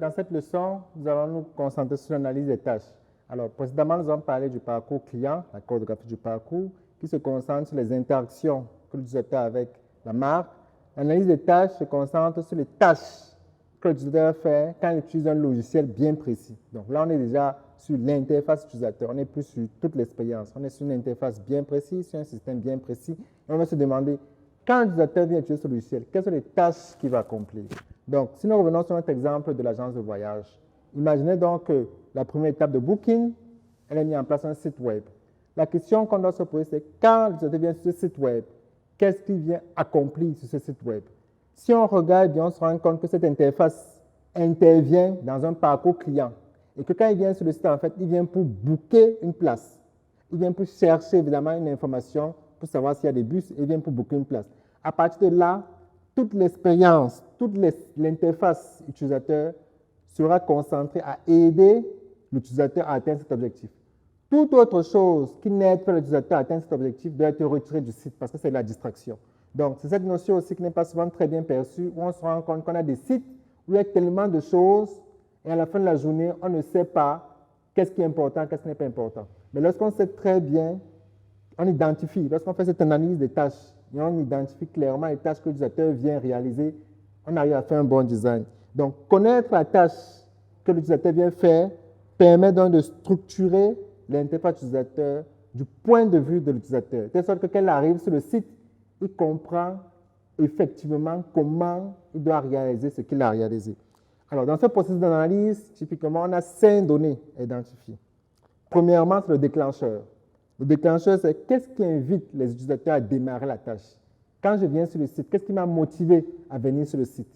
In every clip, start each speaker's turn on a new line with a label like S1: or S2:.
S1: Dans cette leçon, nous allons nous concentrer sur l'analyse des tâches. Alors, précédemment, nous avons parlé du parcours client, la cartographie du parcours, qui se concentre sur les interactions que l'utilisateur a avec la marque. L'analyse des tâches se concentre sur les tâches que l'utilisateur fait quand il utilise un logiciel bien précis. Donc là, on est déjà sur l'interface utilisateur. On n'est plus sur toute l'expérience. On est sur une interface bien précise, sur un système bien précis. Et on va se demander, quand l'utilisateur vient utiliser ce logiciel, quelles sont les tâches qu'il va accomplir? Donc, si nous revenons sur notre exemple de l'agence de voyage, imaginez donc que la première étape de Booking, elle a mis en place un site web. La question qu'on doit se poser, c'est quand l'utilisateur vient sur ce site web, qu'est-ce qu'il vient accomplir sur ce site web? Si on regarde bien, on se rend compte que cette interface intervient dans un parcours client et que quand il vient sur le site, en fait, il vient pour booker une place. Il vient pour chercher évidemment une information pour savoir s'il y a des bus et il vient pour booker une place. À partir de là, toute l'expérience, toute l'interface utilisateur sera concentrée à aider l'utilisateur à atteindre cet objectif. Toute autre chose qui n'aide pas l'utilisateur à atteindre cet objectif doit être retirée du site parce que c'est la distraction. Donc, c'est cette notion aussi qui n'est pas souvent très bien perçue, où on se rend compte qu'on a des sites où il y a tellement de choses et à la fin de la journée, on ne sait pas qu'est-ce qui est important, qu'est-ce qui n'est pas important. Mais lorsqu'on sait très bien, on identifie, lorsqu'on fait cette analyse des tâches, et on identifie clairement les tâches que l'utilisateur vient réaliser, on arrive à faire un bon design. Donc, connaître la tâche que l'utilisateur vient faire permet donc de structurer l'interface utilisateur du point de vue de l'utilisateur, de telle sorte que quand il arrive sur le site, il comprend effectivement comment il doit réaliser ce qu'il a réalisé. Alors, dans ce processus d'analyse, typiquement, on a 5 données à identifier. Premièrement, c'est le déclencheur. Le déclencheur, c'est qu'est-ce qui invite les utilisateurs à démarrer la tâche. Quand je viens sur le site, qu'est-ce qui m'a motivé à venir sur le site?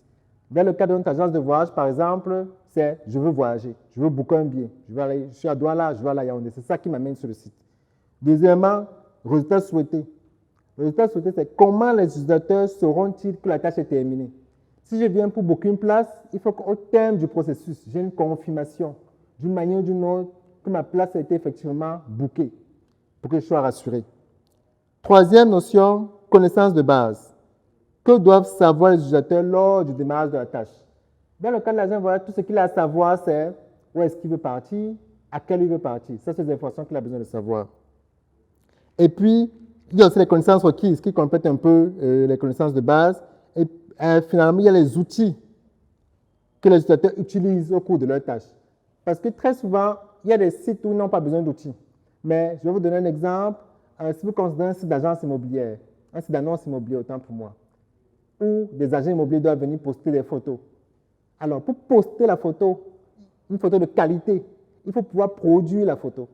S1: Dans le cas de notre agence de voyage, par exemple, c'est je veux voyager, je veux booker un billet, je suis à Douala, je veux aller à Yaoundé. C'est ça qui m'amène sur le site. Deuxièmement, résultat souhaité. Le résultat souhaité, c'est comment les utilisateurs sauront-ils que la tâche est terminée. Si je viens pour booker une place, il faut qu'au terme du processus, j'ai une confirmation d'une manière ou d'une autre que ma place a été effectivement bookée pour que je sois rassuré. Troisième notion, connaissance de base. Que doivent savoir les utilisateurs lors du démarrage de la tâche? Dans le cas de l'agent, voilà, tout ce qu'il a à savoir, c'est où est-ce qu'il veut partir, à quelle heure il veut partir. Ça, c'est des informations qu'il a besoin de savoir. Et puis, il y a aussi les connaissances requises qui complètent un peu les connaissances de base. Et finalement, il y a les outils que les utilisateurs utilisent au cours de leur tâche. Parce que très souvent, il y a des sites où ils n'ont pas besoin d'outils. Mais je vais vous donner un exemple. Si vous considérez un site d'agence immobilière, un site d'annonce immobilière, autant pour moi, où des agents immobiliers doivent venir poster des photos. Alors, pour poster la photo, une photo de qualité, il faut pouvoir produire la photo.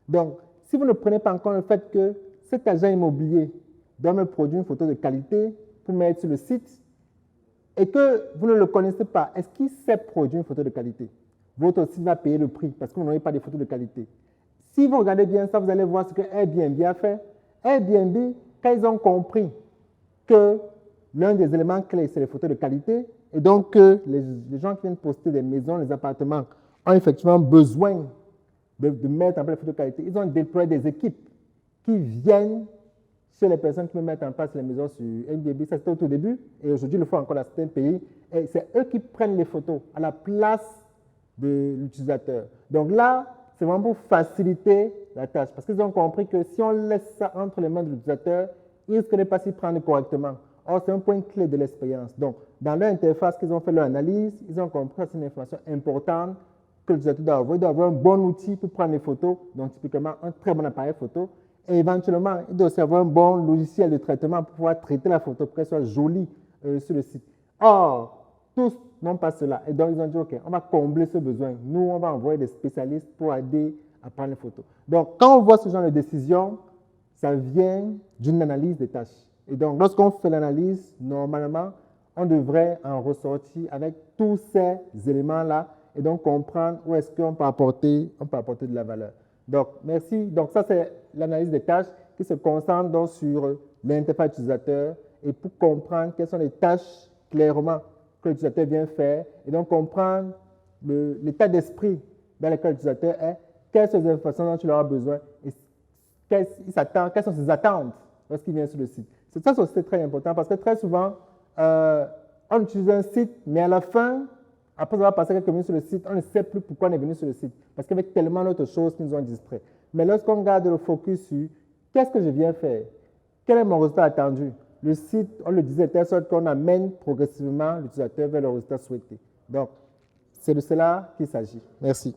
S1: Donc, si vous ne prenez pas en compte le fait que cet agent immobilier doit me produire une photo de qualité pour mettre sur le site et que vous ne le connaissez pas, est-ce qu'il sait produire une photo de qualité? Votre site va payer le prix parce que vous n'avez pas de photos de qualité. Si vous regardez bien ça, vous allez voir ce que Airbnb a fait. Airbnb, quand ils ont compris que l'un des éléments clés, c'est les photos de qualité, et donc les gens qui viennent poster des maisons, les appartements, ont effectivement besoin de mettre en place les photos de qualité. Ils ont déployé des équipes qui viennent chez les personnes qui veulent mettre en place les maisons sur Airbnb. Ça, c'était au tout début, et aujourd'hui, ils le font encore dans certains pays. Et c'est eux qui prennent les photos à la place de l'utilisateur. Donc là, c'est vraiment pour faciliter la tâche, parce qu'ils ont compris que si on laisse ça entre les mains de l'utilisateur, il risque de ne pas s'y prendre correctement. Or, c'est un point clé de l'expérience. Donc, dans leur interface qu'ils ont fait leur analyse, ils ont compris que c'est une information importante que l'utilisateur doit avoir. Il doit avoir un bon outil pour prendre les photos, donc typiquement un très bon appareil photo. Et éventuellement, il doit aussi avoir un bon logiciel de traitement pour pouvoir traiter la photo pour qu'elle soit jolie sur le site. Or, tous n'ont pas cela. Et donc, ils ont dit, OK, on va combler ce besoin. Nous, on va envoyer des spécialistes pour aider à prendre les photos. Donc, quand on voit ce genre de décision, ça vient d'une analyse des tâches. Et donc, lorsqu'on fait l'analyse, normalement, on devrait en ressortir avec tous ces éléments-là et donc comprendre où est-ce qu'on peut apporter de la valeur. Donc, merci. Donc, ça, c'est l'analyse des tâches qui se concentre donc sur l'interface utilisateur et pour comprendre quelles sont les tâches clairement que l'utilisateur vient faire et donc comprendre l'état d'esprit dans lequel l'utilisateur est, quelles sont les informations dont il aura besoin et quelles sont ses attentes lorsqu'il vient sur le site. C'est ça, c'est très important parce que très souvent, on utilise un site, mais à la fin, Après avoir passé quelques minutes sur le site, on ne sait plus pourquoi on est venu sur le site. Parce qu'il y avait tellement d'autres choses qui nous ont distraits. Mais lorsqu'on garde le focus sur qu'est-ce que je viens faire, quel est mon résultat attendu, le site, on le disait de telle sorte qu'on amène progressivement l'utilisateur vers le résultat souhaité. Donc, c'est de cela qu'il s'agit. Merci.